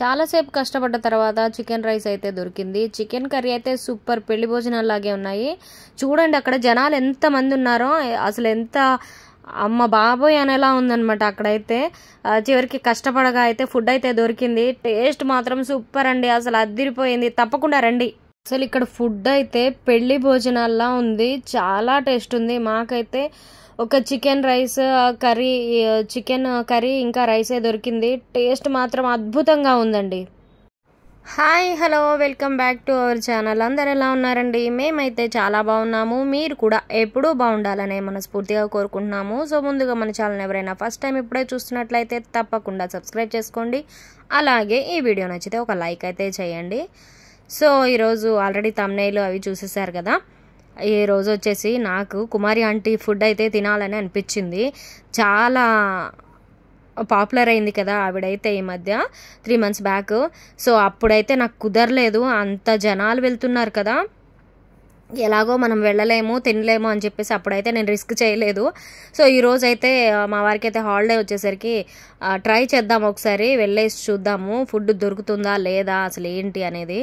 చాలా సేపు కష్టపడ్డ తర్వాత చికెన్ రైస్ అయితే దొరికింది. చికెన్ కర్రీ అయితే సూపర్ పెళ్లి భోజనాలాగే ఉన్నాయి. చూడండి అక్కడ జనాలు ఎంత మంది ఉన్నారో, అసలు ఎంత అమ్మ బాబోయ్ అనేలా ఉందన్నమాట. అక్కడైతే చివరికి కష్టపడగా అయితే ఫుడ్ అయితే దొరికింది. టేస్ట్ మాత్రం సూపర్ అండి, అసలు అదిరిపోయింది. తప్పకుండా రండి. అసలు ఇక్కడ ఫుడ్ అయితే పెళ్లి భోజనాల్లా ఉంది, చాలా టేస్ట్ ఉంది. మాకైతే ఒక chicken rice curry, chicken curry ఇంకా రైసే దొరికింది. టేస్ట్ మాత్రం అద్భుతంగా ఉందండి. Hi hello, welcome back to our channel. అందరు ఎలా ఉన్నారండి? మేమైతే చాలా బాగున్నాము. మీరు కూడా ఎప్పుడూ బాగుండాలనే మనస్ఫూర్తిగా కోరుకుంటున్నాము. సో ముందుగా మన ఛానల్ ఎవరైనా ఫస్ట్ టైం ఇప్పుడే చూస్తున్నట్లయితే తప్పకుండా సబ్స్క్రైబ్ చేసుకోండి. అలాగే ఈ వీడియో నచ్చితే ఒక లైక్ అయితే చేయండి. సో ఈరోజు ఆల్రెడీ థంబ్నెయిల్ అవి చూసేసారు కదా. ఈ రోజు వచ్చేసి నాకు కుమారి ఆంటీ ఫుడ్ అయితే తినాలని అనిపించింది. చాలా పాపులర్ అయింది కదా ఆవిడైతే ఈ మధ్య 3 months బ్యాక్. సో అప్పుడైతే నాకు కుదరలేదు, అంత జనాలు వెళ్తున్నారు కదా, ఎలాగో మనం వెళ్ళలేము తినలేము అని చెప్పేసి అప్పుడైతే నేను రిస్క్ చేయలేదు. సో ఈరోజు అయితే మా వారికి అయితే హాలిడే వచ్చేసరికి ట్రై చేద్దాం, ఒకసారి వెళ్ళేసి చూద్దాము ఫుడ్ దొరుకుతుందా లేదా అసలు ఏంటి అనేది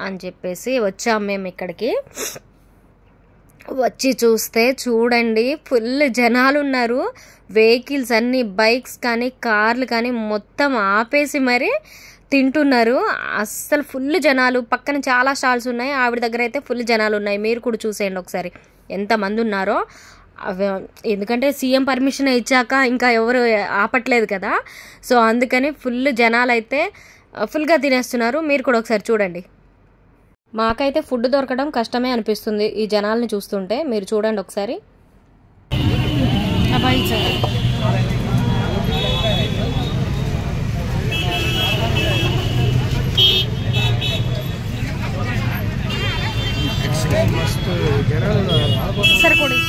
అని చెప్పేసి వచ్చాము మేము ఇక్కడికి. వచ్చి చూస్తే చూడండి ఫుల్ జనాలు ఉన్నారు. వెహికల్స్ అన్నీ, బైక్స్ కానీ కార్లు కానీ మొత్తం ఆపేసి మరి తింటున్నారు. అస్సలు ఫుల్ జనాలు. పక్కన చాలా స్టాల్స్ ఉన్నాయి, ఆవిడ దగ్గర అయితే ఫుల్ జనాలు ఉన్నాయి. మీరు కూడా చూసేయండి ఒకసారి ఎంతమంది ఉన్నారో. ఎందుకంటే సీఎం పర్మిషన్ ఇచ్చాక ఇంకా ఎవరు ఆపట్లేదు కదా, సో అందుకని ఫుల్ జనాలు అయితే ఫుల్గా తినేస్తున్నారు. మీరు కూడా ఒకసారి చూడండి. మాకైతే ఫుడ్ దొరకడం కష్టమే అనిపిస్తుంది ఈ జనాల్ని చూస్తుంటే. మీరు చూడండి ఒకసారి. సరిపోడి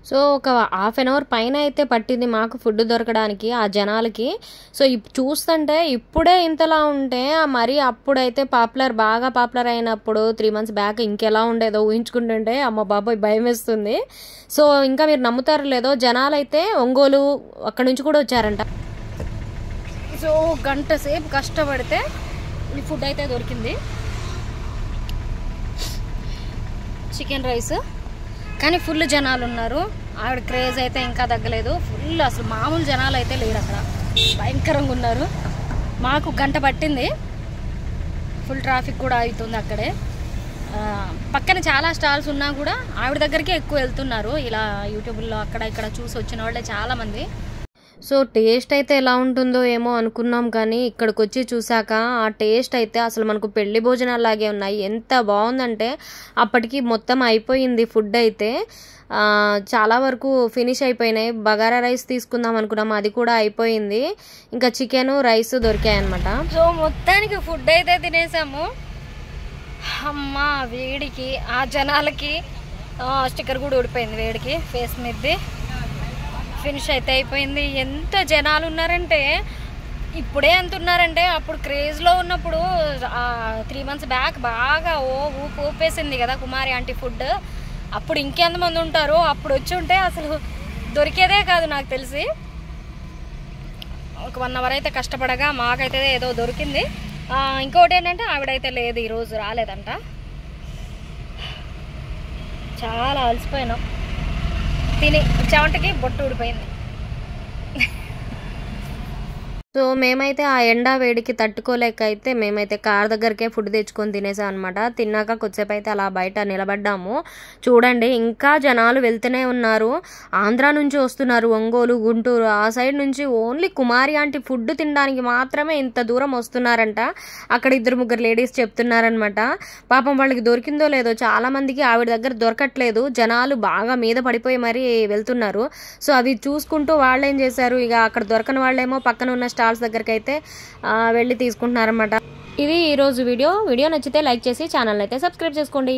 సో ఒక 1/2 hour పైన అయితే పట్టింది మాకు ఫుడ్ దొరకడానికి ఆ జనాలకి. సో చూస్తుంటే ఇప్పుడే ఇంతలా ఉంటే మరి అప్పుడైతే బాగా పాపులర్ అయినప్పుడు 3 months బ్యాక్ ఇంకెలా ఉండేదో ఊహించుకుంటుంటే అమ్మ బాబోయ్ భయం వేస్తుంది. సో ఇంకా మీరు నమ్ముతారో లేదో, జనాలు అయితే ఒంగోలు అక్కడ నుంచి కూడా వచ్చారంట. సో గంట సేపు కష్టపడితే ఈ ఫుడ్ అయితే దొరికింది, చికెన్ రైస్. కానీ ఫుల్ జనాలు ఉన్నారు. ఆవిడ క్రేజ్ అయితే ఇంకా తగ్గలేదు. ఫుల్ అసలు మామూలు జనాలు అయితే లేరు, అక్కడ భయంకరంగా ఉన్నారు. మాకు గంట పట్టింది. ఫుల్ ట్రాఫిక్ కూడా అవుతుంది అక్కడే. పక్కన చాలా స్టాల్స్ ఉన్నా కూడా ఆవిడ దగ్గరికే ఎక్కువ వెళ్తున్నారు. ఇలా యూట్యూబ్లో అక్కడ ఇక్కడ చూసి వచ్చిన వాళ్ళే చాలామంది. సో టేస్ట్ అయితే ఎలా ఉంటుందో ఏమో అనుకున్నాం, కానీ ఇక్కడికి వచ్చి చూసాక ఆ టేస్ట్ అయితే అసలు మనకు పెళ్లి భోజనాలాగే ఉన్నాయి. ఎంత బాగుందంటే అప్పటికి మొత్తం అయిపోయింది ఫుడ్ అయితే. చాలా వరకు ఫినిష్ అయిపోయినాయి. బగారా రైస్ తీసుకుందాం అనుకున్నాం, అది కూడా అయిపోయింది. ఇంకా చికెన్ రైస్ దొరికాయి అనమాట. సో మొత్తానికి ఫుడ్ అయితే తినేసాము. అమ్మ వేడికి ఆ జనాలకి స్టిక్కర్ కూడా ఊడిపోయింది వేడికి ఫేస్ మీదది. ఫినిష్ అయితే అయిపోయింది. ఎంత జనాలు ఉన్నారంటే, ఇప్పుడే ఎంత ఉన్నారంటే అప్పుడు క్రేజ్లో ఉన్నప్పుడు 3 months బ్యాక్ బాగా ఊపేసింది కదా కుమారి ఆంటీ ఫుడ్. అప్పుడు ఇంకెంతమంది ఉంటారు, అప్పుడు వచ్చి ఉంటే అసలు దొరికేదే కాదు నాకు తెలిసి. ఒక 1 hour అయితే కష్టపడగా మాకైతే ఏదో దొరికింది. ఇంకోటి ఏంటంటే ఆవిడైతే లేదు, ఈరోజు రాలేదంట. చాలా అలసిపోయినాం తిని, చెవంటకి బొట్టు ఊడిపోయింది. సో మేమైతే ఆ ఎండా వేడికి తట్టుకోలేక అయితే మేమైతే కార్ దగ్గరకే ఫుడ్ తెచ్చుకొని తినేసాం అనమాట. తిన్నాక కొద్దిసేపు అయితే అలా బయట నిలబడ్డాము. చూడండి ఇంకా జనాలు వెళ్తూనే ఉన్నారు. ఆంధ్ర నుంచి వస్తున్నారు, ఒంగోలు, గుంటూరు ఆ సైడ్ నుంచి ఓన్లీ కుమారి ఆంటీ ఫుడ్ తినడానికి మాత్రమే ఇంత దూరం వస్తున్నారంట. అక్కడ 2-3 లేడీస్ చెప్తున్నారనమాట. పాపం వాళ్ళకి దొరికిందో లేదో, చాలా మందికి ఆవిడ దగ్గర దొరకట్లేదు. జనాలు బాగా మీద పడిపోయి మరీ వెళ్తున్నారు. సో అవి చూసుకుంటూ వాళ్ళు ఏం చేశారు, ఇక అక్కడ దొరకని వాళ్ళేమో పక్కన ఉన్న స్టాల్స్ దగ్గరికి అయితే వెళ్ళి తీసుకుంటున్నారన్నమాట. ఇది ఈరోజు వీడియో నచ్చితే లైక్ చేసి ఛానల్ అయితే సబ్స్క్రైబ్ చేసుకోండి.